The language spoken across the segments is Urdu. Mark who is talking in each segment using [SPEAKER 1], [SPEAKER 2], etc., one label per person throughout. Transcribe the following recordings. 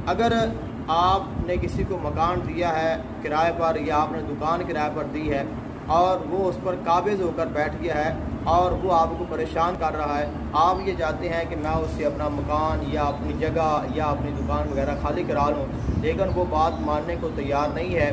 [SPEAKER 1] اگر آپ نے کسی کو مکان دیا ہے کرائے پر یا آپ نے دکان کرائے پر دی ہے اور وہ اس پر قابض ہو کر بیٹھ گیا ہے اور وہ آپ کو پریشان کر رہا ہے، آپ یہ چاہتے ہیں کہ میں اس سے اپنا مکان یا اپنی جگہ یا اپنی دکان وغیرہ خالی کرا لوں، لیکن وہ بات ماننے کو تیار نہیں ہے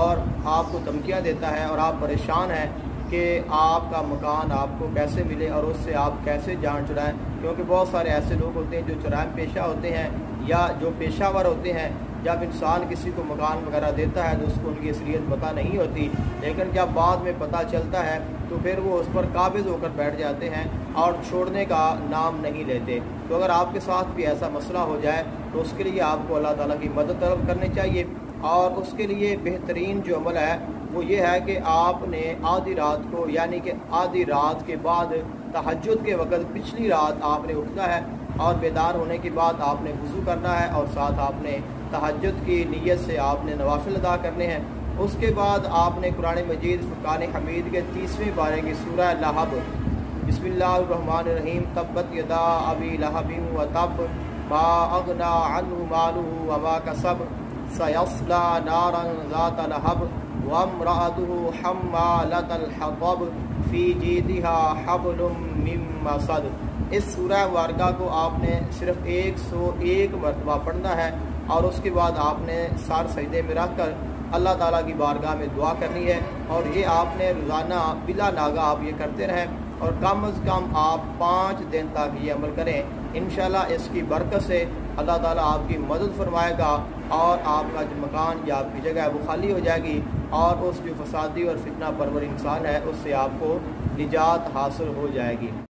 [SPEAKER 1] اور آپ کو دھمکیاں دیتا ہے اور آپ پریشان ہیں کہ آپ کا مکان آپ کو کیسے ملے اور اس سے آپ کیسے جان چھڑائیں، کیونکہ بہت سارے ایسے لوگ ہوتے ہیں جو جرائم پیشہ ہوتے ہیں یا جو پیشہ ور ہوتے ہیں۔ جب انسان کسی کو مکان وغیرہ دیتا ہے تو اس کو ان کی اصلیت پتہ نہیں ہوتی، لیکن جب بعد میں پتہ چلتا ہے تو پھر وہ اس پر قابض ہو کر بیٹھ جاتے ہیں اور چھوڑنے کا نام نہیں لیتے۔ تو اگر آپ کے ساتھ بھی ایسا مسئلہ ہو جائے تو اس کے لیے آپ کو اللہ تعالیٰ کی مدد طلب کرنی چاہیے، اور اس کے لیے بہترین جو عمل ہے وہ یہ ہے کہ آپ نے آدھی رات کو، یعنی کہ آدھی رات کے بعد تہجد کے وقت پچھلی رات آپ نے اٹھنا ہے اور بیدار ہونے کے بعد آپ نے وضو کرنا ہے اور ساتھ آپ نے تہجد کی نیت سے آپ نے نوافل ادا کرنے ہیں۔ اس کے بعد آپ نے قرآن مجید فرقان حمید کے 30ویں پارے کی سورہ لہب، بسم اللہ الرحمن الرحیم، تبت یدا ابی لہب وتب ما اغنی عنہ مالہ وما کسب سیصلی نارا ذات لہب وامرأته حمالۃ الحطب فی جیدها حبل من مسد۔ اس سورہ مبارکہ کو آپ نے صرف 101 مرتبہ پڑھنا ہے اور اس کے بعد آپ نے سر سجدے میں رکھ کر اللہ تعالیٰ کی بارگاہ میں دعا کرنی ہے، اور یہ آپ نے روزانہ بلا ناغہ آپ یہ کرتے رہیں اور کم از کم آپ 5 دن تک یہ عمل کریں۔ انشاءاللہ اس کی برکت سے اللہ تعالیٰ آپ کی مدد فرمائے گا اور آپ کا جو مکان یا آپ کی جگہ ہے وہ خالی ہو جائے گی، اور اس جو فسادی اور فتنہ پرور انسان ہے اس سے آپ کو نجات حاصل ہو جائے گی۔